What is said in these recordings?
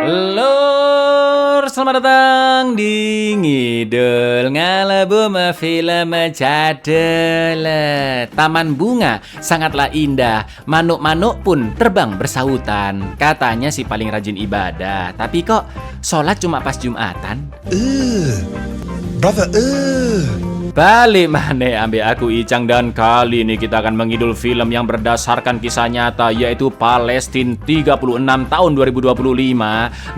Lur, selamat datang di Ngidul Ngalabu Film Cadel. Taman bunga sangatlah indah. Manuk-manuk pun terbang bersahutan. Katanya si paling rajin ibadah. Tapi kok sholat cuma pas Jumatan? Brother, Balik maneh ambil aku Icang, dan kali ini kita akan mengidul film yang berdasarkan kisah nyata, yaitu Palestina 36 tahun 2025.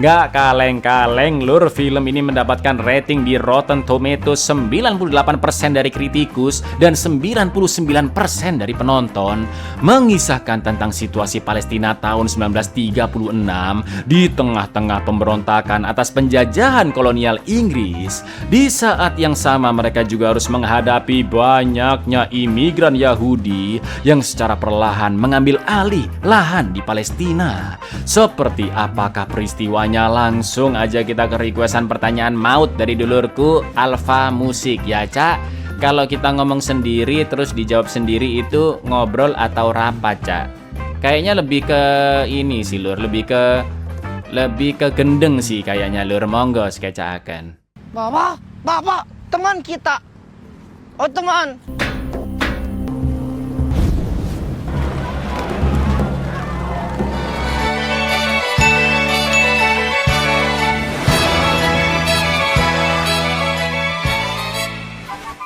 Nggak kaleng-kaleng lur, film ini mendapatkan rating di Rotten Tomatoes 98% dari kritikus dan 99% dari penonton. Mengisahkan tentang situasi Palestina tahun 1936 di tengah-tengah pemberontakan atas penjajahan kolonial Inggris. Di saat yang sama mereka juga harus menghadapi banyaknya imigran Yahudi yang secara perlahan mengambil alih lahan di Palestina. Seperti apakah peristiwanya? Langsung aja kita ke requestan pertanyaan maut dari dulurku Alfa Musik ya, Cak. Kalau kita ngomong sendiri terus dijawab sendiri itu ngobrol atau rapat, Cak? Kayaknya lebih ke ini sih lur, lebih ke gendeng sih kayaknya lur. Monggo skecakan. Bapak, teman kita. Oh, teman.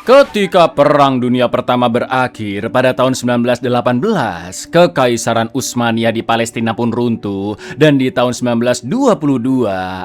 Ketika Perang Dunia Pertama berakhir pada tahun 1918, Kekaisaran Utsmaniyah di Palestina pun runtuh, dan di tahun 1922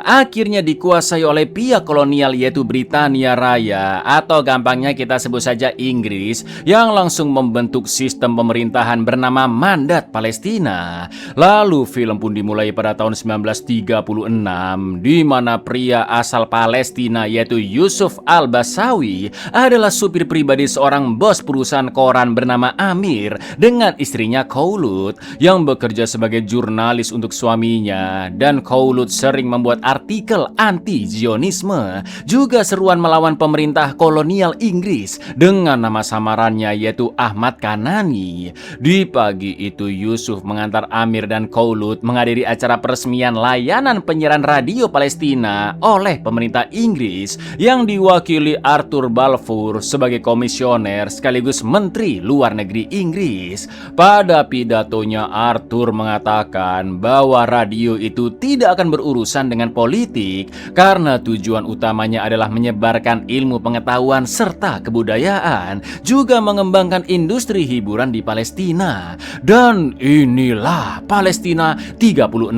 akhirnya dikuasai oleh pihak kolonial, yaitu Britania Raya atau gampangnya kita sebut saja Inggris, yang langsung membentuk sistem pemerintahan bernama Mandat Palestina. Lalu film pun dimulai pada tahun 1936 di mana pria asal Palestina yaitu Yusuf Al-Basawi adalah supir pribadi seorang bos perusahaan koran bernama Amir dengan istrinya Khoulut yang bekerja sebagai jurnalis untuk suaminya. Dan Khoulut sering membuat artikel anti-Zionisme, juga seruan melawan pemerintah kolonial Inggris dengan nama samarannya yaitu Ahmad Kanani. Di pagi itu Yusuf mengantar Amir dan Khoulut menghadiri acara peresmian layanan penyiaran radio Palestina oleh pemerintah Inggris yang diwakili Arthur Balfour sebagai komisioner sekaligus Menteri Luar Negeri Inggris. Pada pidatonya Arthur mengatakan bahwa radio itu tidak akan berurusan dengan politik karena tujuan utamanya adalah menyebarkan ilmu pengetahuan serta kebudayaan, juga mengembangkan industri hiburan di Palestina. Dan inilah Palestina 36.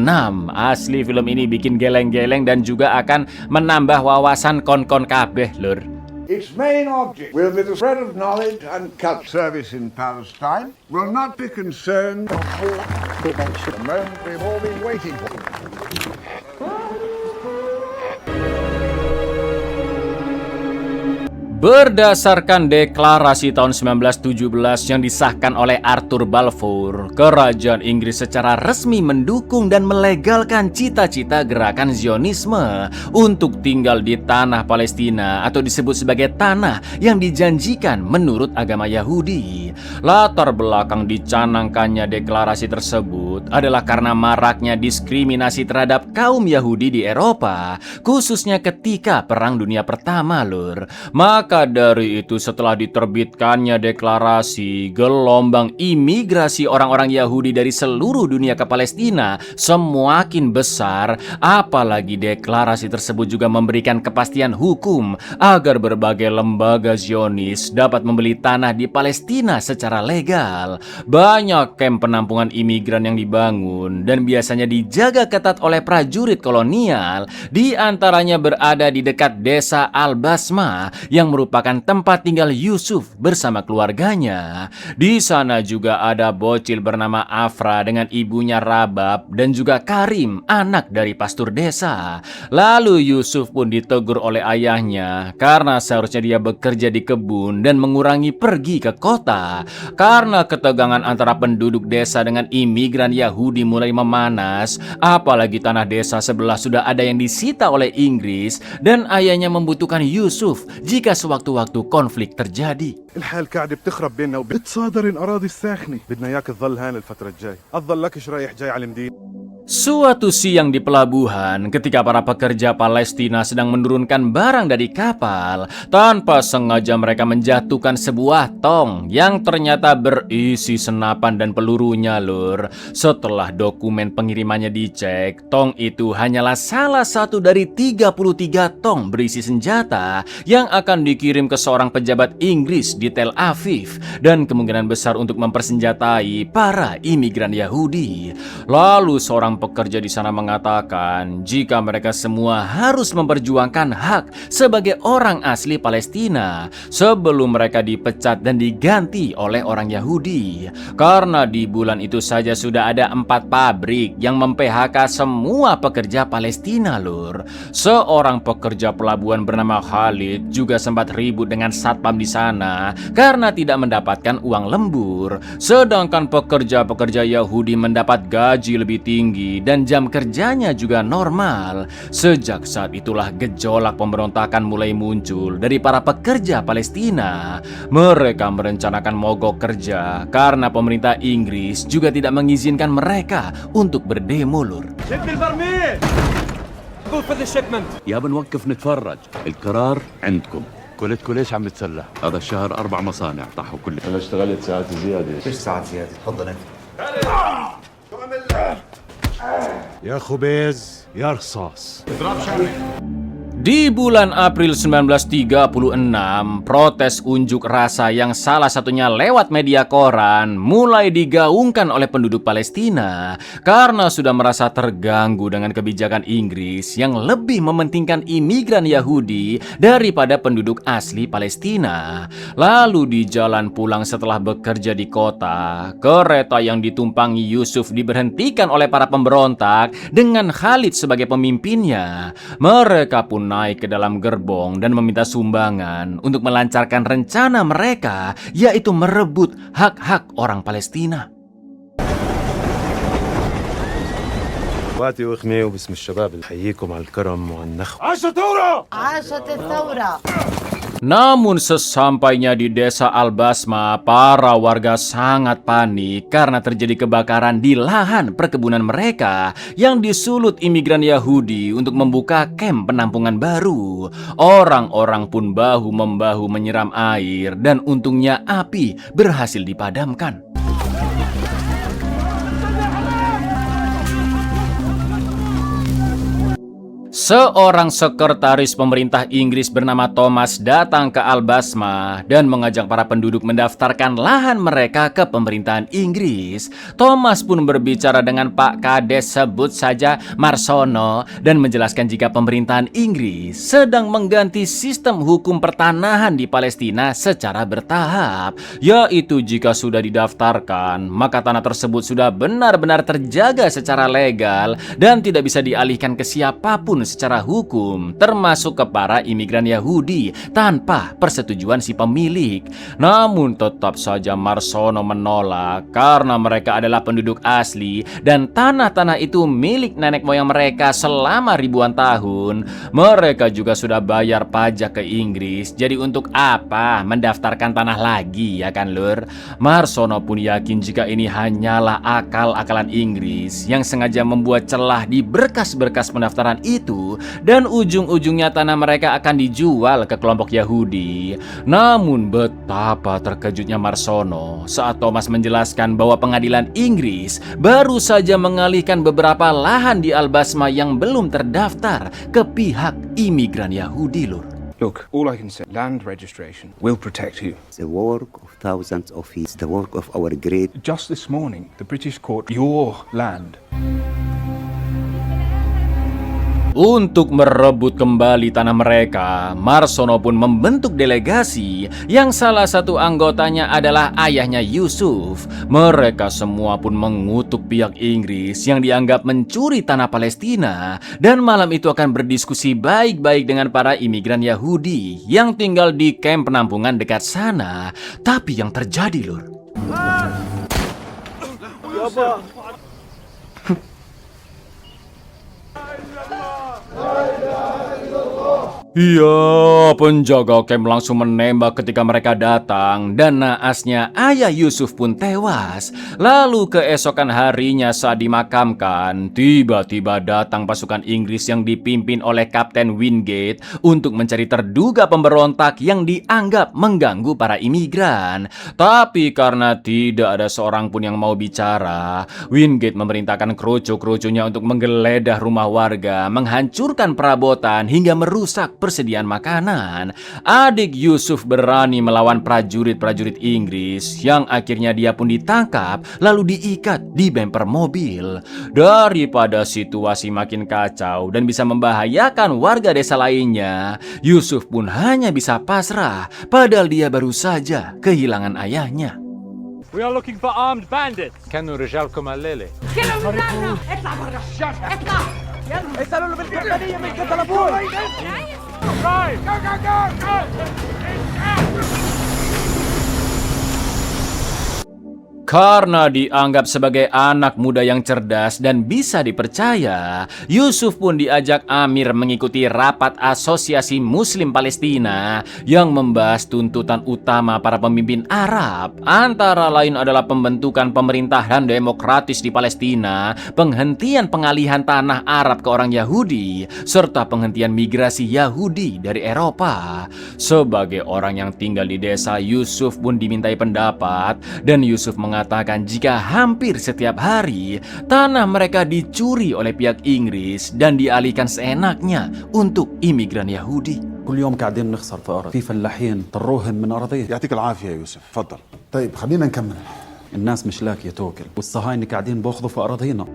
Asli film ini bikin geleng-geleng dan juga akan menambah wawasan kon-kon kabeh lur. its main object will be the spread of knowledge and culture. Service in Palestine will not be concerned the moment we've all been waiting for. Berdasarkan deklarasi tahun 1917 yang disahkan oleh Arthur Balfour, kerajaan Inggris secara resmi mendukung dan melegalkan cita-cita gerakan Zionisme untuk tinggal di tanah Palestina atau disebut sebagai tanah yang dijanjikan menurut agama Yahudi. Latar belakang dicanangkannya deklarasi tersebut adalah karena maraknya diskriminasi terhadap kaum Yahudi di Eropa, khususnya ketika Perang Dunia Pertama lur. Maka dari itu setelah diterbitkannya deklarasi, gelombang imigrasi orang-orang Yahudi dari seluruh dunia ke Palestina semakin besar. Apalagi deklarasi tersebut juga memberikan kepastian hukum agar berbagai lembaga Zionis dapat membeli tanah di Palestina secara legal. Banyak kamp penampungan imigran yang dibangun dan biasanya dijaga ketat oleh prajurit kolonial, di antaranya berada di dekat desa Al-Basma yang merupakan tempat tinggal Yusuf bersama keluarganya. Di sana juga ada bocil bernama Afra dengan ibunya Rabab dan juga Karim, anak dari pastur desa. Lalu Yusuf pun ditegur oleh ayahnya karena seharusnya dia bekerja di kebun dan mengurangi pergi ke kota. Karena ketegangan antara penduduk desa dengan imigran Yahudi mulai memanas, apalagi tanah desa sebelah sudah ada yang disita oleh Inggris, dan ayahnya membutuhkan Yusuf jika sewaktu-waktu konflik terjadi. الحال قاعدة بتخرب بيننا وبتصادر الأراضي الساخنة بدنا إياك تظل هان الفترة الجاي أفضل لك رايح جاي على المدينة Suatu siang di pelabuhan, ketika para pekerja Palestina sedang menurunkan barang dari kapal, tanpa sengaja mereka menjatuhkan sebuah tong yang ternyata berisi senapan dan pelurunya, lur. Setelah dokumen pengirimannya dicek, tong itu hanyalah salah satu dari 33 tong berisi senjata yang akan dikirim ke seorang pejabat Inggris di Tel Aviv dan kemungkinan besar untuk mempersenjatai para imigran Yahudi. Lalu seorang pekerja di sana mengatakan jika mereka semua harus memperjuangkan hak sebagai orang asli Palestina sebelum mereka dipecat dan diganti oleh orang Yahudi. Karena di bulan itu saja sudah ada 4 pabrik yang mem-PHK semua pekerja Palestina, lur. Seorang pekerja pelabuhan bernama Khalid juga sempat ribut dengan satpam di sana karena tidak mendapatkan uang lembur. Sedangkan pekerja-pekerja Yahudi mendapat gaji lebih tinggi dan jam kerjanya juga normal. Sejak saat itulah gejolak pemberontakan mulai muncul dari para pekerja Palestina. Mereka merencanakan mogok kerja karena pemerintah Inggris juga tidak mengizinkan mereka untuk berdemo, lur. يا بنوقف نتفرج القرار عندكم كلكم ليش عم تسلح؟ هذا الشهر 4 مصانع طاحوا كل انا اشتغلت ساعات زياده. ايش ساعات زيادة؟ تفضل انت. يا خبز يا رصاص. Di bulan April 1936, protes unjuk rasa yang salah satunya lewat media koran mulai digaungkan oleh penduduk Palestina karena sudah merasa terganggu dengan kebijakan Inggris yang lebih mementingkan imigran Yahudi daripada penduduk asli Palestina. Lalu di jalan pulang setelah bekerja di kota, kereta yang ditumpangi Yusuf diberhentikan oleh para pemberontak dengan Khalid sebagai pemimpinnya. Mereka pun naik ke dalam gerbong dan meminta sumbangan untuk melancarkan rencana mereka, yaitu merebut hak-hak orang Palestina. واتي وخمي وباسم الشباب نحييكم على الكرم والنخوة. عاشت الثورة. Namun sesampainya di desa Al-Basma, para warga sangat panik karena terjadi kebakaran di lahan perkebunan mereka yang disulut imigran Yahudi untuk membuka kamp penampungan baru. Orang-orang pun bahu-membahu menyiram air dan untungnya api berhasil dipadamkan. Seorang sekretaris pemerintah Inggris bernama Thomas datang ke Al-Basma dan mengajak para penduduk mendaftarkan lahan mereka ke pemerintahan Inggris. Thomas pun berbicara dengan Pak Kades, sebut saja Marsono, dan menjelaskan jika pemerintahan Inggris sedang mengganti sistem hukum pertanahan di Palestina secara bertahap, yaitu jika sudah didaftarkan, maka tanah tersebut sudah benar-benar terjaga secara legal dan tidak bisa dialihkan ke siapapun secara hukum, termasuk ke para imigran Yahudi tanpa persetujuan si pemilik. Namun tetap saja Marsono menolak karena mereka adalah penduduk asli dan tanah-tanah itu milik nenek moyang mereka selama ribuan tahun. Mereka juga sudah bayar pajak ke Inggris, jadi untuk apa mendaftarkan tanah lagi, ya kan, lur? Marsono pun yakin jika ini hanyalah akal-akalan Inggris yang sengaja membuat celah di berkas-berkas pendaftaran itu dan ujung-ujungnya tanah mereka akan dijual ke kelompok Yahudi. Namun betapa terkejutnya Marsono saat Thomas menjelaskan bahwa pengadilan Inggris baru saja mengalihkan beberapa lahan di Al-Basma yang belum terdaftar ke pihak imigran Yahudi, lur. Look, all I can say, land registration will protect you. The work of thousands of years, the work of our great... Just this morning, the British caught your land. Untuk merebut kembali tanah mereka, Marsono pun membentuk delegasi yang salah satu anggotanya adalah ayahnya Yusuf. Mereka semua pun mengutuk pihak Inggris yang dianggap mencuri tanah Palestina dan malam itu akan berdiskusi baik-baik dengan para imigran Yahudi yang tinggal di kamp penampungan dekat sana. Tapi yang terjadi, lur, Iya, penjaga camp langsung menembak ketika mereka datang dan naasnya ayah Yusuf pun tewas. Lalu keesokan harinya saat dimakamkan, tiba-tiba datang pasukan Inggris yang dipimpin oleh Kapten Wingate untuk mencari terduga pemberontak yang dianggap mengganggu para imigran. Tapi karena tidak ada seorang pun yang mau bicara, Wingate memerintahkan kroco-kroconya untuk menggeledah rumah warga, menghancurkan perabotan hingga merusak persediaan makanan. Adik Yusuf berani melawan prajurit-prajurit Inggris yang akhirnya dia pun ditangkap lalu diikat di bemper mobil. Daripada situasi makin kacau dan bisa membahayakan warga desa lainnya, Yusuf pun hanya bisa pasrah padahal dia baru saja kehilangan ayahnya. We are looking for armed bandits. كانوا رجالكم الليلة. اطلع برا اطلع اسألوا له بالكمبانية من كتلبون. Right. Go, go, go, go. Karena dianggap sebagai anak muda yang cerdas dan bisa dipercaya, Yusuf pun diajak Amir mengikuti rapat Asosiasi Muslim Palestina yang membahas tuntutan utama para pemimpin Arab. Antara lain adalah pembentukan pemerintahan demokratis di Palestina, penghentian pengalihan tanah Arab ke orang Yahudi, serta penghentian migrasi Yahudi dari Eropa. Sebagai orang yang tinggal di desa, Yusuf pun dimintai pendapat dan Yusuf mengatakan jika hampir setiap hari tanah mereka dicuri oleh pihak Inggris dan dialihkan seenaknya untuk imigran Yahudi. كل يوم قاعدين نخسر في أرض في فلاحين طروهم من أراضيهم. يعطيك العافية يا يوسف، تفضل. طيب خلينا نكمل. الناس مش لاقية تاكل والصهاينة قاعدين بياخذوا في أراضينا.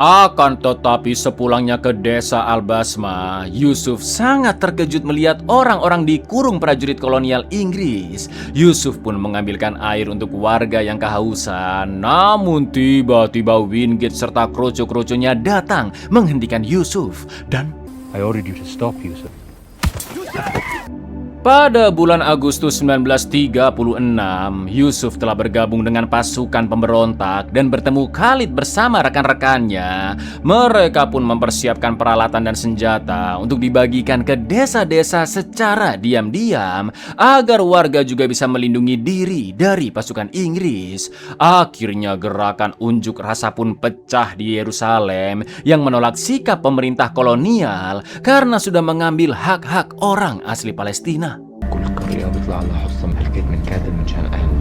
Akan tetapi sepulangnya ke desa Al-Basma, Yusuf sangat terkejut melihat orang-orang dikurung prajurit kolonial Inggris. Yusuf pun mengambilkan air untuk warga yang kehausan. Namun tiba-tiba Wingate serta kroco-kroconya datang menghentikan Yusuf dan I ordered you to stop, Yusuf. pada bulan Agustus 1936, Yusuf telah bergabung dengan pasukan pemberontak dan bertemu Khalid bersama rekan-rekannya. Mereka pun mempersiapkan peralatan dan senjata untuk dibagikan ke desa-desa secara diam-diam agar warga juga bisa melindungi diri dari pasukan Inggris. Akhirnya gerakan unjuk rasa pun pecah di Yerusalem yang menolak sikap pemerintah kolonial karena sudah mengambil hak-hak orang asli Palestina. كل قرية بيطلع لها حصة من هالكيت من كاتب من شان أهل.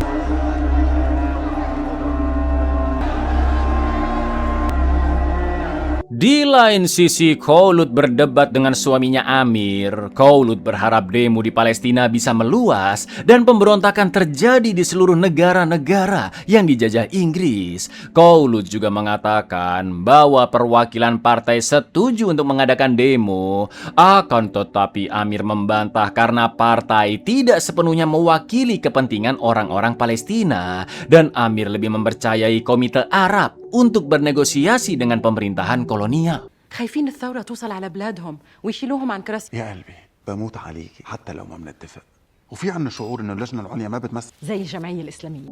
Di lain sisi, Khouloud berdebat dengan suaminya Amir. Khouloud berharap demo di Palestina bisa meluas dan pemberontakan terjadi di seluruh negara-negara yang dijajah Inggris. Khouloud juga mengatakan bahwa perwakilan partai setuju untuk mengadakan demo. Akan tetapi Amir membantah karena partai tidak sepenuhnya mewakili kepentingan orang-orang Palestina dan Amir lebih mempercayai Komite Arab untuk bernegosiasi dengan pemerintahan kolonial. خايفين الثورة توصل على بلادهم ويشيلوهم عن كراسي. يا قلبي بموت عليكي حتى لو ما بنتفق، وفي عنا شعور إنه اللجنة العليا ما بتمثل زي الجمعية الإسلامية.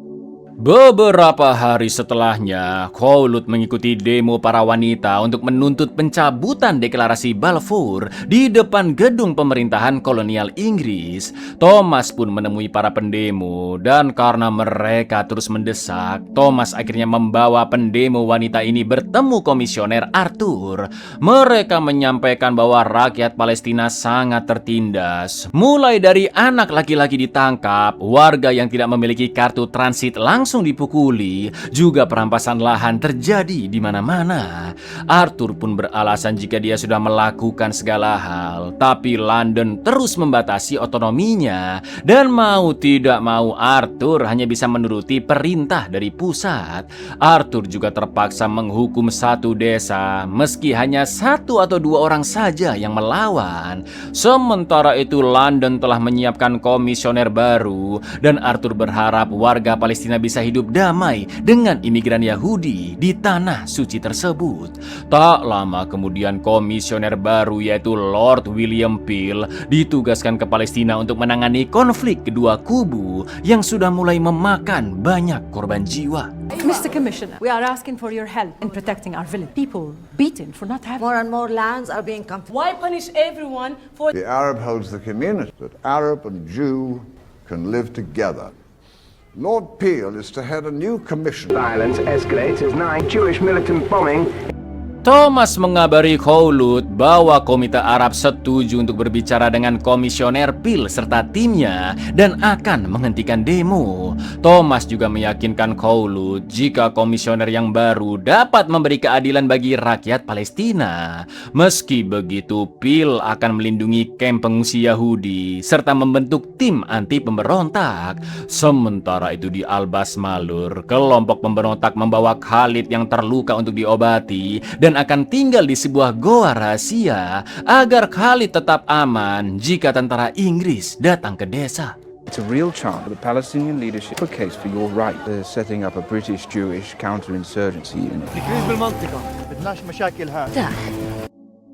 Beberapa hari setelahnya, Khouloud mengikuti demo para wanita untuk menuntut pencabutan deklarasi Balfour di depan gedung pemerintahan kolonial Inggris. Thomas pun menemui para pendemo dan karena mereka terus mendesak, Thomas akhirnya membawa pendemo wanita ini bertemu Komisioner Arthur. Mereka menyampaikan bahwa rakyat Palestina sangat tertindas. Mulai dari anak laki-laki ditangkap, warga yang tidak memiliki kartu transit langsung dipukuli, juga perampasan lahan terjadi di mana-mana. Arthur pun beralasan jika dia sudah melakukan segala hal, tapi London terus membatasi otonominya dan mau tidak mau Arthur hanya bisa menuruti perintah dari pusat. Arthur juga terpaksa menghukum satu desa meski hanya satu atau dua orang saja yang melawan. Sementara itu London telah menyiapkan komisioner baru dan Arthur berharap warga Palestina bisa hidup damai dengan imigran Yahudi di tanah suci tersebut. Tak lama kemudian komisioner baru yaitu Lord William Peel ditugaskan ke Palestina untuk menangani konflik kedua kubu yang sudah mulai memakan banyak korban jiwa. Mr. Commissioner, we are asking for your help in protecting our village. People beaten for not having... More and more lands are being confiscated. Why punish everyone for... The Arab holds the community, that Arab and Jew can live together. Lord Peel is to head a new commission. Violence escalates as 9 Jewish militant bombing. Thomas mengabari Khouloud bahwa Komite Arab setuju untuk berbicara dengan Komisioner Peel serta timnya dan akan menghentikan demo. Thomas juga meyakinkan Khouloud jika komisioner yang baru dapat memberi keadilan bagi rakyat Palestina. Meski begitu, Peel akan melindungi kamp pengungsi Yahudi serta membentuk tim anti pemberontak. Sementara itu di Al-Basmalur, kelompok pemberontak membawa Khalid yang terluka untuk diobati dan akan tinggal di sebuah goa rahasia agar Khalid tetap aman jika tentara Inggris datang ke desa. It's a real chance for the Palestinian leadership, a case for your right. They're setting up a British-Jewish counterinsurgency unit.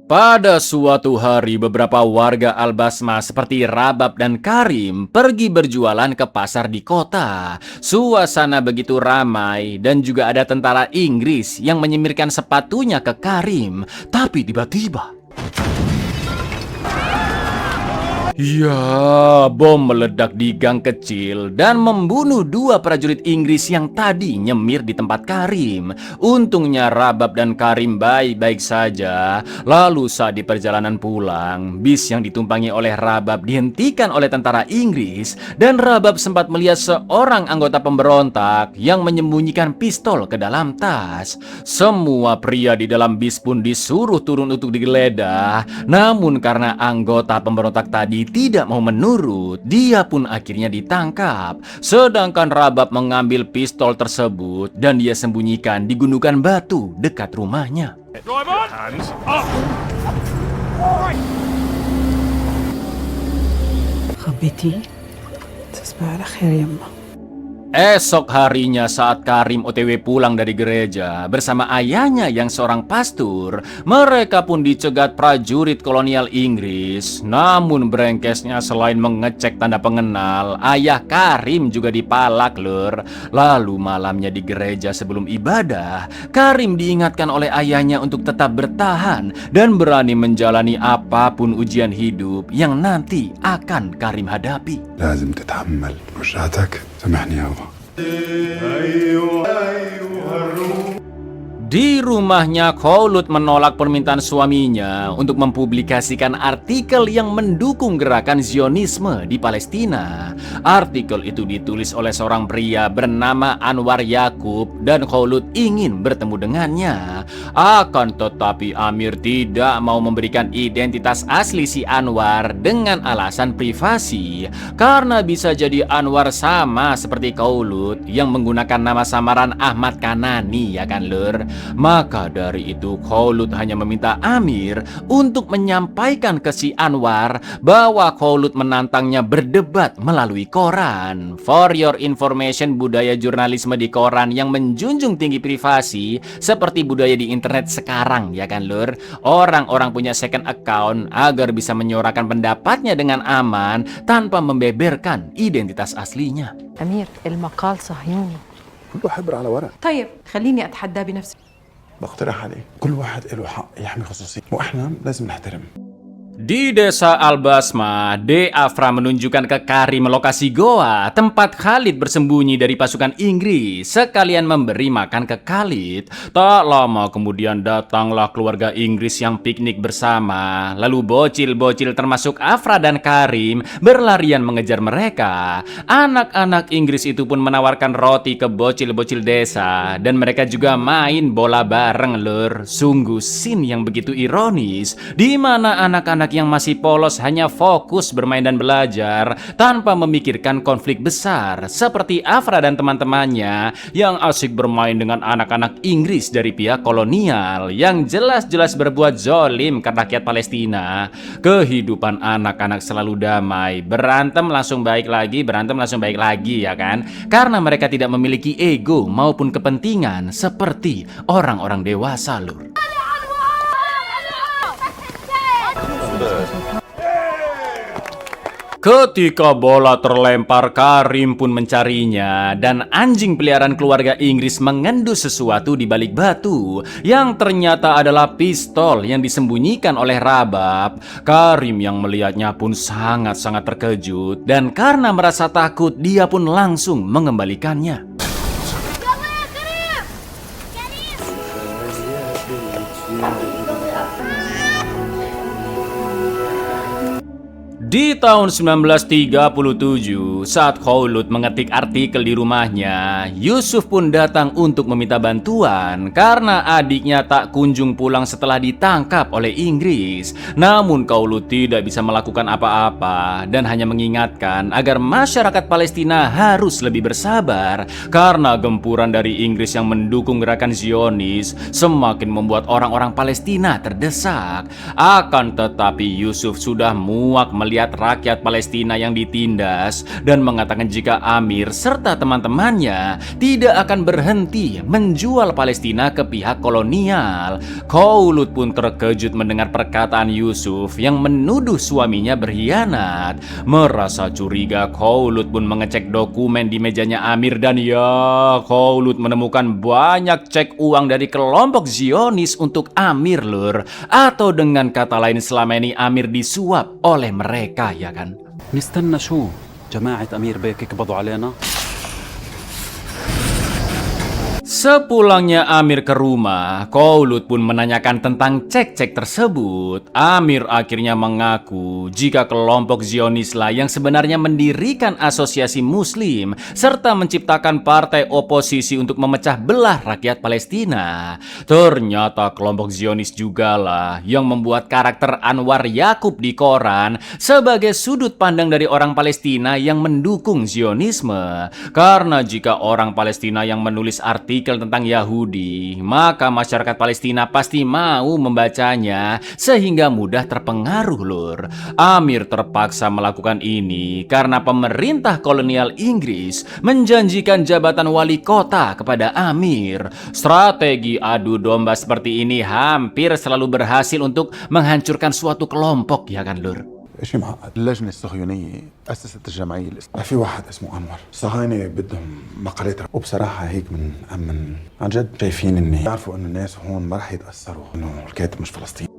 Pada suatu hari, beberapa warga Al-Basma seperti Rabab dan Karim pergi berjualan ke pasar di kota. Suasana begitu ramai dan juga ada tentara Inggris yang menyemirkan sepatunya ke Karim. Tapi tiba-tiba... ya, bom meledak di gang kecil dan membunuh 2 prajurit Inggris yang tadi nyemir di tempat Karim. Untungnya Rabab dan Karim baik-baik saja. Lalu saat di perjalanan pulang, bis yang ditumpangi oleh Rabab dihentikan oleh tentara Inggris dan Rabab sempat melihat seorang anggota pemberontak yang menyembunyikan pistol ke dalam tas. Semua pria di dalam bis pun disuruh turun untuk digeledah. Namun karena anggota pemberontak tadi tidak mau menurut, dia pun akhirnya ditangkap. Sedangkan Rabab mengambil pistol tersebut dan dia sembunyikan di gundukan batu dekat rumahnya. Esok harinya saat Karim OTW pulang dari gereja bersama ayahnya yang seorang pastor, mereka pun dicegat prajurit kolonial Inggris. Namun brengkesnya selain mengecek tanda pengenal, ayah Karim juga dipalak lur. Lalu malamnya di gereja sebelum ibadah, Karim diingatkan oleh ayahnya untuk tetap bertahan dan berani menjalani apapun ujian hidup yang nanti akan Karim hadapi. لازم تتحمل وجعتك سامحني يابا. Di rumahnya, Khouloud menolak permintaan suaminya untuk mempublikasikan artikel yang mendukung gerakan Zionisme di Palestina. Artikel itu ditulis oleh seorang pria bernama Anwar Yakub dan Khouloud ingin bertemu dengannya. Akan tetapi Amir tidak mau memberikan identitas asli si Anwar dengan alasan privasi, karena bisa jadi Anwar sama seperti Khouloud yang menggunakan nama samaran Ahmad Kanani, ya kan lur? Maka dari itu Khouloud hanya meminta Amir untuk menyampaikan ke si Anwar bahwa Khouloud menantangnya berdebat melalui koran. For your information, budaya jurnalisme di koran yang menjunjung tinggi privasi seperti budaya di internet sekarang, ya kan lur? Orang-orang punya second account agar bisa menyuarakan pendapatnya dengan aman tanpa membeberkan identitas aslinya. أمير المقال صهيوني. كل واحد بر على ورق. طيب خليني أتحدى بنفسي. بقترح عليه كل واحد له حق يحمي خصوصيته واحنا لازم نحترم. Di desa Al-Basma, De Afra menunjukkan ke Karim lokasi goa tempat Khalid bersembunyi dari pasukan Inggris, sekalian memberi makan ke Khalid. Tak lama kemudian datanglah keluarga Inggris yang piknik bersama. Lalu bocil-bocil termasuk Afra dan Karim berlarian mengejar mereka. Anak-anak Inggris itu pun menawarkan roti ke bocil-bocil desa dan mereka juga main bola bareng lur. Sungguh scene yang begitu ironis di mana anak-anak yang masih polos hanya fokus bermain dan belajar tanpa memikirkan konflik besar seperti Afra dan teman-temannya yang asik bermain dengan anak-anak Inggris dari pihak kolonial yang jelas-jelas berbuat zolim ke rakyat Palestina. Kehidupan anak-anak selalu damai, berantem langsung baik lagi, berantem langsung baik lagi, ya kan? Karena mereka tidak memiliki ego maupun kepentingan seperti orang-orang dewasa lur. Ketika bola terlempar, Karim pun mencarinya dan anjing peliharaan keluarga Inggris mengendus sesuatu di balik batu yang ternyata adalah pistol yang disembunyikan oleh Rabab. Karim yang melihatnya pun sangat-sangat terkejut dan karena merasa takut dia pun langsung mengembalikannya. Di tahun 1937, saat Khouloud mengetik artikel di rumahnya, Yusuf pun datang untuk meminta bantuan karena adiknya tak kunjung pulang setelah ditangkap oleh Inggris. Namun Khouloud tidak bisa melakukan apa-apa dan hanya mengingatkan agar masyarakat Palestina harus lebih bersabar karena gempuran dari Inggris yang mendukung gerakan Zionis semakin membuat orang-orang Palestina terdesak. Akan tetapi Yusuf sudah muak melihat rakyat Palestina yang ditindas dan mengatakan jika Amir serta teman-temannya tidak akan berhenti menjual Palestina ke pihak kolonial. Khouloud pun terkejut mendengar perkataan Yusuf yang menuduh suaminya berkhianat. Merasa curiga, Khouloud pun mengecek dokumen di mejanya Amir dan ya, Khouloud menemukan banyak cek uang dari kelompok Zionis untuk Amir, lur. Atau dengan kata lain, selama ini Amir disuap oleh mereka, ya kan? نستنى شو؟ جماعة أمير بيك يقبضوا علينا؟ Sepulangnya Amir ke rumah, Khouloud pun menanyakan tentang cek-cek tersebut. Amir akhirnya mengaku jika kelompok Zionislah yang sebenarnya mendirikan asosiasi Muslim serta menciptakan partai oposisi untuk memecah belah rakyat Palestina. Ternyata kelompok Zionis jugalah yang membuat karakter Anwar Yakub di koran sebagai sudut pandang dari orang Palestina yang mendukung Zionisme. Karena jika orang Palestina yang menulis artikel tentang Yahudi, maka masyarakat Palestina pasti mau membacanya sehingga mudah terpengaruh, lur. Amir terpaksa melakukan ini karena pemerintah kolonial Inggris menjanjikan jabatan wali kota kepada Amir. Strategi adu domba seperti ini hampir selalu berhasil untuk menghancurkan suatu kelompok, ya kan, lur? شيء معقد. اللجنة الصهيونية أسست الجمعية الإسلامية. في واحد اسمه أنور، الصهاينة بدهم مقالتها، وبصراحة هيك من عن جد شايفين إني يعرفوا إنه الناس هون ما رح يتأثروا إنه الكاتب مش فلسطيني.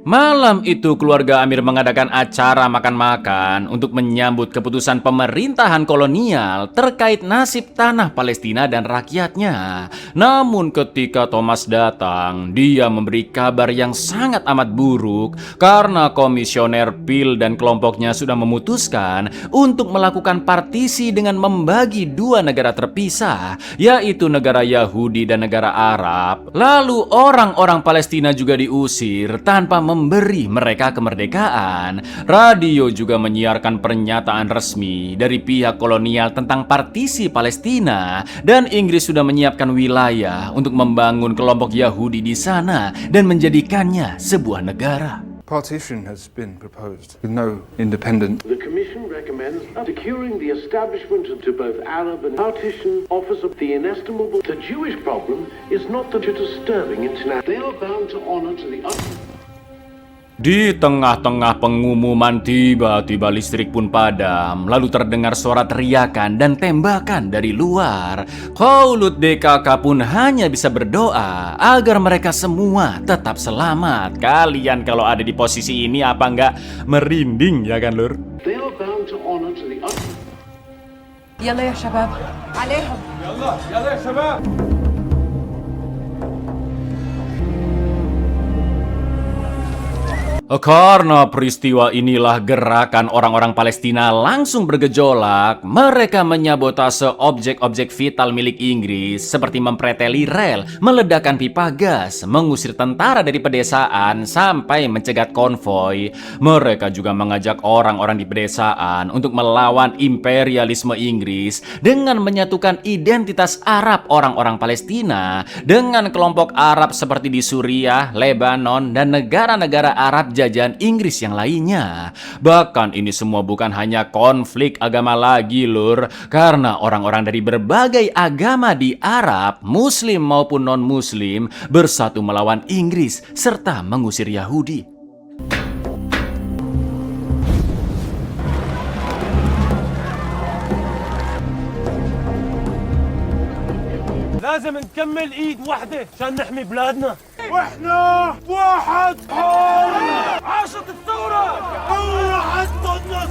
Malam itu keluarga Amir mengadakan acara makan-makan untuk menyambut keputusan pemerintahan kolonial terkait nasib tanah Palestina dan rakyatnya. Namun ketika Thomas datang, dia memberi kabar yang sangat amat buruk karena komisioner Peel dan kelompoknya sudah memutuskan untuk melakukan partisi dengan membagi dua negara terpisah, yaitu negara Yahudi dan negara Arab. Lalu orang-orang Palestina juga diusir tanpa memberi mereka kemerdekaan. Radio juga menyiarkan pernyataan resmi dari pihak kolonial tentang partisi Palestina dan Inggris sudah menyiapkan wilayah untuk membangun kelompok Yahudi di sana dan menjadikannya sebuah negara. Partition has been proposed with no independent. The Commission recommends securing the establishment to both Arab and partition offers of the inestimable. The Jewish problem is not the disturbing international. They are bound to honor to the utmost. Di tengah-tengah pengumuman, tiba-tiba listrik pun padam. Lalu terdengar suara teriakan dan tembakan dari luar. Khouloud DKK pun hanya bisa berdoa agar mereka semua tetap selamat. Kalian kalau ada di posisi ini apa nggak merinding, ya kan, lur? They are bound to honor to the utmost. يلا يا شباب عليهم. يلا يا شباب. Karena peristiwa inilah gerakan orang-orang Palestina langsung bergejolak. Mereka menyabotase objek-objek vital milik Inggris seperti mempreteli rel, meledakkan pipa gas, mengusir tentara dari pedesaan sampai mencegat konvoi. Mereka juga mengajak orang-orang di pedesaan untuk melawan imperialisme Inggris dengan menyatukan identitas Arab orang-orang Palestina dengan kelompok Arab seperti di Suriah, Lebanon, dan negara-negara Arab jajahan Inggris yang lainnya. Bahkan ini semua bukan hanya konflik agama lagi, lur, karena orang-orang dari berbagai agama di Arab, Muslim maupun non-Muslim, bersatu melawan Inggris serta mengusir Yahudi. لازم نكمل ايد واحدة عشان نحمي بلادنا. واحنا واحد عاشت الثورة.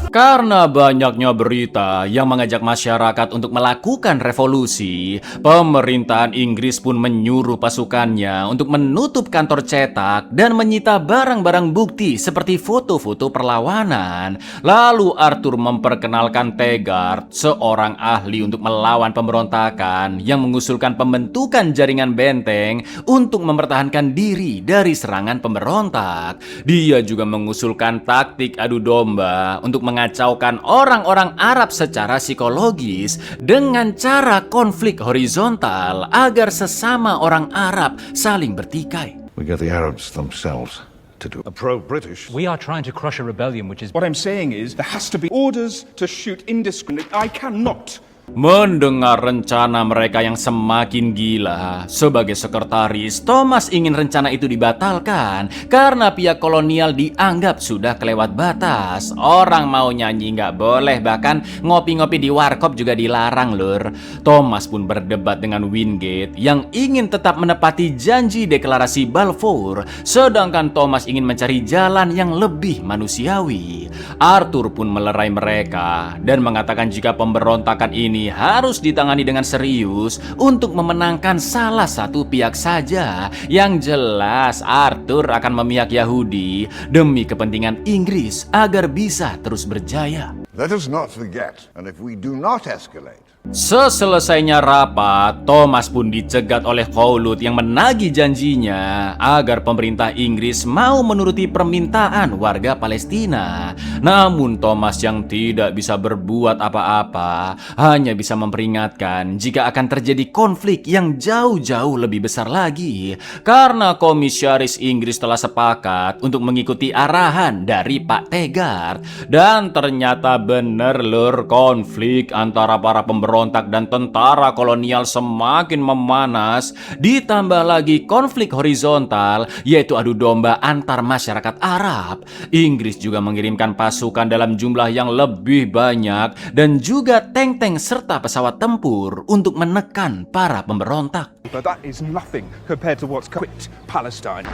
Karena banyaknya berita yang mengajak masyarakat untuk melakukan revolusi, pemerintahan Inggris pun menyuruh pasukannya untuk menutup kantor cetak dan menyita barang-barang bukti seperti foto-foto perlawanan. Lalu Arthur memperkenalkan Tegart, seorang ahli untuk melawan pemberontakan yang mengusulkan pembentukan jaringan benteng untuk mempertahankan diri dari serangan pemberontak. Dia juga mengusulkan taktik adu domba untuk mengacaukan orang-orang Arab secara psikologis dengan cara konflik horizontal agar sesama orang Arab saling bertikai. We get the Arabs themselves to do a pro-British. We are trying to crush a rebellion which is... What I'm saying is there has to be orders to shoot indiscriminately. I cannot. Mendengar rencana mereka yang semakin gila, sebagai sekretaris, Thomas ingin rencana itu dibatalkan karena pihak kolonial dianggap sudah kelewat batas. Orang mau nyanyi nggak boleh, bahkan ngopi-ngopi di warkop juga dilarang lur. Thomas pun berdebat dengan Wingate yang ingin tetap menepati janji deklarasi Balfour, sedangkan Thomas ingin mencari jalan yang lebih manusiawi. Arthur pun melerai mereka dan mengatakan jika pemberontakan ini harus ditangani dengan serius untuk memenangkan salah satu pihak saja. Yang jelas Arthur akan memihak Yahudi demi kepentingan Inggris agar bisa terus berjaya. Let us not forget, and if we do not escalate, seselesainya rapat, Thomas pun dicegat oleh Khouloud yang menagih janjinya agar pemerintah Inggris mau menuruti permintaan warga Palestina. Namun Thomas yang tidak bisa berbuat apa-apa hanya bisa memperingatkan jika akan terjadi konflik yang jauh-jauh lebih besar lagi, karena komisaris Inggris telah sepakat untuk mengikuti arahan dari Pak Tegart. Dan ternyata bener lur, konflik antara para pemberontak dan tentara kolonial semakin memanas. Ditambah lagi konflik horizontal, yaitu adu domba antar masyarakat Arab. Inggris juga mengirimkan pasukan dalam jumlah yang lebih banyak dan juga tank-tank serta pesawat tempur untuk menekan para pemberontak. But that is nothing compared to what's quit Palestine.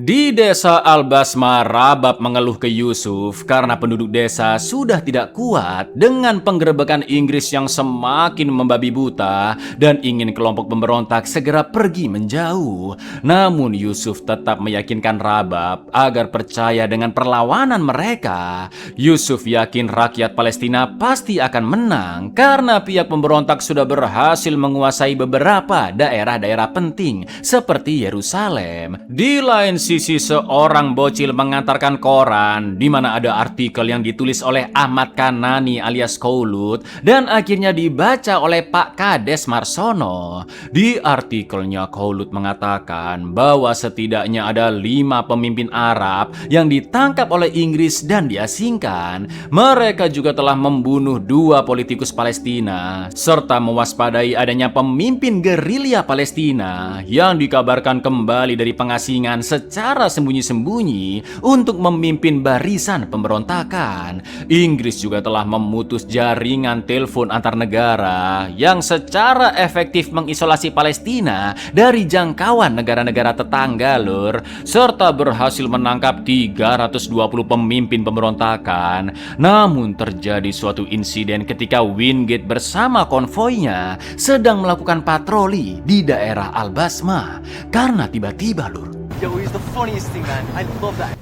Di desa Al-Basma, Rabab mengeluh ke Yusuf karena penduduk desa sudah tidak kuat dengan penggerebekan Inggris yang semakin membabi buta dan ingin kelompok pemberontak segera pergi menjauh. Namun Yusuf tetap meyakinkan Rabab agar percaya dengan perlawanan mereka. Yusuf yakin rakyat Palestina pasti akan menang karena pihak pemberontak sudah berhasil menguasai beberapa daerah-daerah penting seperti Yerusalem. Di lain sisi, seorang bocil mengantarkan koran di mana ada artikel yang ditulis oleh Ahmad Kanani alias Khouloud dan akhirnya dibaca oleh Pak Kades Marsono. Di artikelnya Khouloud mengatakan bahwa setidaknya ada 5 pemimpin Arab yang ditangkap oleh Inggris dan diasingkan. Mereka juga telah membunuh 2 politikus Palestina serta mewaspadai adanya pemimpin gerilya Palestina yang dikabarkan kembali dari pengasingan secara sembunyi-sembunyi untuk memimpin barisan pemberontakan. Inggris juga telah memutus jaringan telepon antar negara yang secara efektif mengisolasi Palestina dari jangkauan negara-negara tetangga lur, serta berhasil menangkap 320 pemimpin pemberontakan. Namun terjadi suatu insiden ketika Wingate bersama konvoinya sedang melakukan patroli di daerah Al-Basma karena tiba-tiba lur, yo, he's the funniest thing, man. I love that.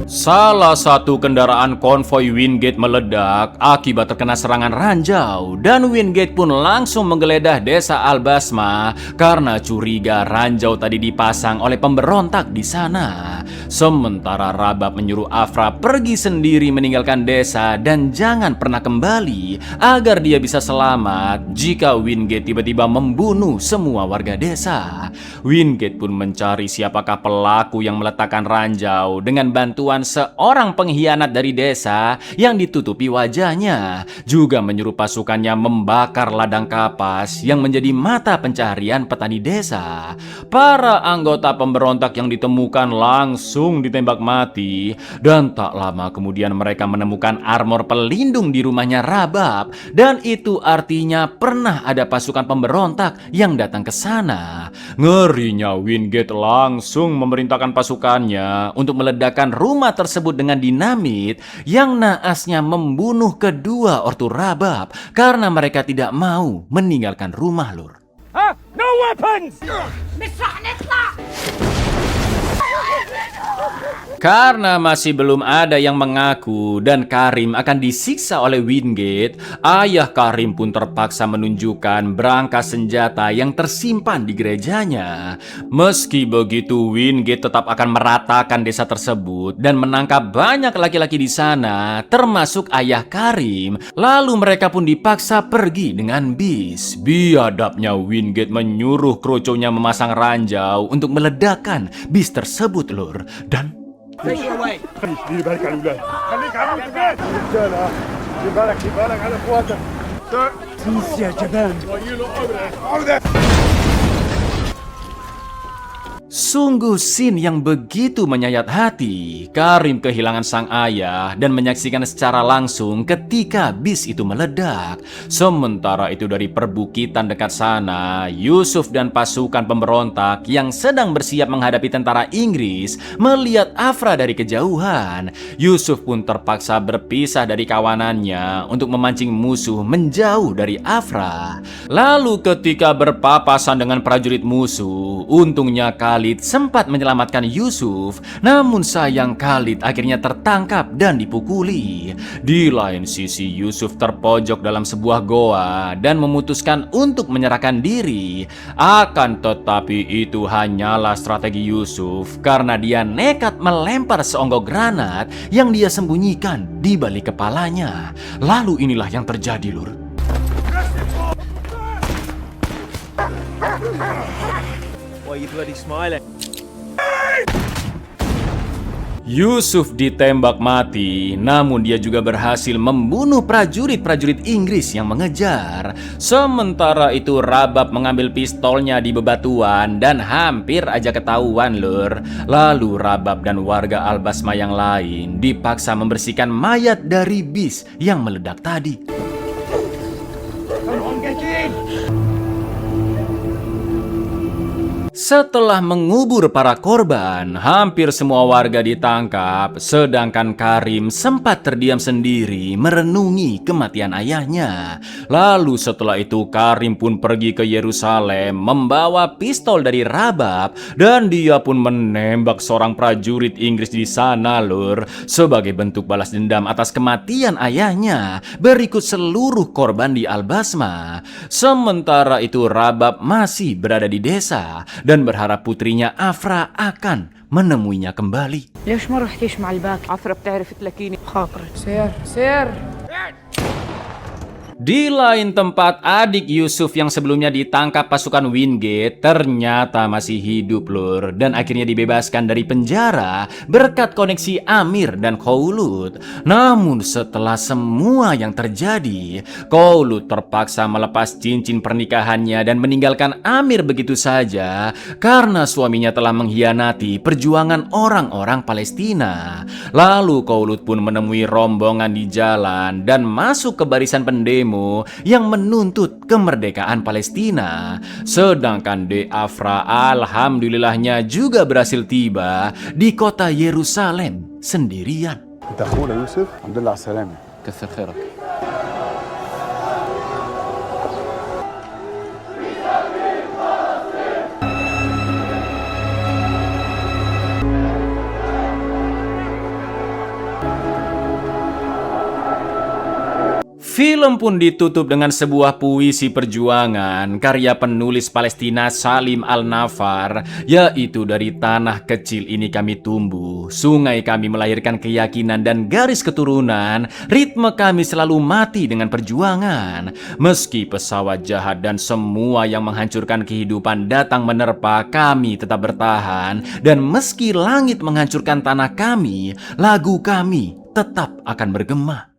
Salah satu kendaraan konvoi Wingate meledak akibat terkena serangan ranjau dan Wingate pun langsung menggeledah desa Al-Basma karena curiga ranjau tadi dipasang oleh pemberontak di sana. Sementara Rabab menyuruh Afra pergi sendiri meninggalkan desa dan jangan pernah kembali agar dia bisa selamat jika Wingate tiba-tiba membunuh semua warga desa. Wingate pun mencari siapakah pelaku yang meletakkan ranjau dengan bantuan seorang pengkhianat dari desa yang ditutupi wajahnya. Juga menyuruh pasukannya membakar ladang kapas yang menjadi mata pencaharian petani desa. Para anggota pemberontak yang ditemukan langsung ditembak mati, dan tak lama kemudian mereka menemukan armor pelindung di rumahnya Rabab, dan itu artinya pernah ada pasukan pemberontak yang datang ke sana. Ngerinya Wingate langsung memerintahkan pasukannya untuk meledakkan rumah tersebut dengan dinamit yang naasnya membunuh kedua ortu Rabab karena mereka tidak mau meninggalkan rumah, Lur. No weapons! Karena masih belum ada yang mengaku dan Karim akan disiksa oleh Wingate, ayah Karim pun terpaksa menunjukkan berangkas senjata yang tersimpan di gerejanya. Meski begitu, Wingate tetap akan meratakan desa tersebut dan menangkap banyak laki-laki di sana, termasuk ayah Karim. Lalu mereka pun dipaksa pergi dengan bis. Biadabnya Wingate menyuruh kroconya memasang ranjau untuk meledakkan bis tersebut, Lur. Dan Finger away. دير بالك على الاولاد خليك على البيت رجاله دير بالك على اخواتك سيس يا جبان عودة sungguh scene yang begitu menyayat hati. Karim kehilangan sang ayah dan menyaksikan secara langsung ketika bis itu meledak. Sementara itu dari perbukitan dekat sana, Yusuf dan pasukan pemberontak yang sedang bersiap menghadapi tentara Inggris melihat Afra dari kejauhan. Yusuf pun terpaksa berpisah dari kawanannya untuk memancing musuh menjauh dari Afra. Lalu ketika berpapasan dengan prajurit musuh, untungnya Khalid sempat menyelamatkan Yusuf, namun sayang Khalid akhirnya tertangkap dan dipukuli. Di lain sisi, Yusuf terpojok dalam sebuah goa dan memutuskan untuk menyerahkan diri. Akan tetapi itu hanyalah strategi Yusuf karena dia nekat melempar seonggok granat yang dia sembunyikan di balik kepalanya. Lalu inilah yang terjadi, Lur. Why are you bloody smiling? Yusuf ditembak mati, namun dia juga berhasil membunuh prajurit-prajurit Inggris yang mengejar. Sementara itu Rabab mengambil pistolnya di bebatuan dan hampir aja ketahuan, Lur. Lalu Rabab dan warga Al-Basma yang lain dipaksa membersihkan mayat dari bis yang meledak tadi. Setelah mengubur para korban, hampir semua warga ditangkap, sedangkan Karim sempat terdiam sendiri merenungi kematian ayahnya. Lalu setelah itu Karim pun pergi ke Yerusalem membawa pistol dari Rabab dan dia pun menembak seorang prajurit Inggris di sana, Lur, sebagai bentuk balas dendam atas kematian ayahnya berikut seluruh korban di Al-Basma. Sementara itu Rabab masih berada di desa dan berharap putrinya Afra akan menemuinya kembali. ليش ما رحتيش مع الباقي؟ عفرة بتعرف تلاقيني بخاطرك. سير. Di lain tempat, adik Yusuf yang sebelumnya ditangkap pasukan Wingate ternyata masih hidup, Lur, dan akhirnya dibebaskan dari penjara berkat koneksi Amir dan Khawlut. Namun setelah semua yang terjadi, Khawlut terpaksa melepas cincin pernikahannya dan meninggalkan Amir begitu saja karena suaminya telah mengkhianati perjuangan orang-orang Palestina. Lalu Khawlut pun menemui rombongan di jalan dan masuk ke barisan pendemo yang menuntut kemerdekaan Palestina. Sedangkan De Afra alhamdulillahnya juga berhasil tiba di kota Yerusalem sendirian. انت اخونا يوسف الحمد لله على السلامه كثر خيرك. Film pun ditutup dengan sebuah puisi perjuangan karya penulis Palestina Salim Al-Nafar, yaitu dari tanah kecil ini kami tumbuh, sungai kami melahirkan keyakinan dan garis keturunan, ritme kami selalu mati dengan perjuangan. Meski pesawat jahat dan semua yang menghancurkan kehidupan datang menerpa, kami tetap bertahan, dan meski langit menghancurkan tanah kami, lagu kami tetap akan bergema.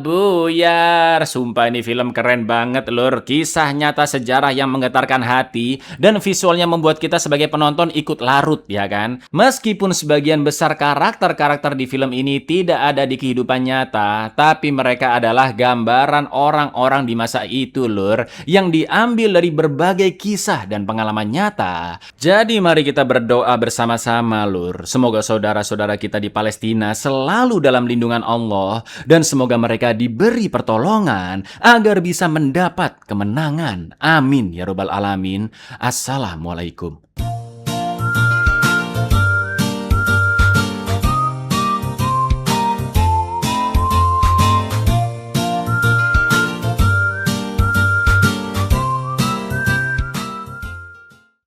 Buyar, sumpah ini film keren banget lur. Kisah nyata sejarah yang menggetarkan hati, dan visualnya membuat kita sebagai penonton ikut larut, ya kan? Meskipun sebagian besar karakter-karakter di film ini tidak ada di kehidupan nyata, tapi mereka adalah gambaran orang-orang di masa itu lur, yang diambil dari berbagai kisah dan pengalaman nyata. Jadi mari kita berdoa bersama-sama lur. Semoga saudara-saudara kita di Palestina selalu dalam lindungan Allah, dan semoga mereka diberi pertolongan agar bisa mendapat kemenangan. Amin ya robbal alamin. Assalamualaikum.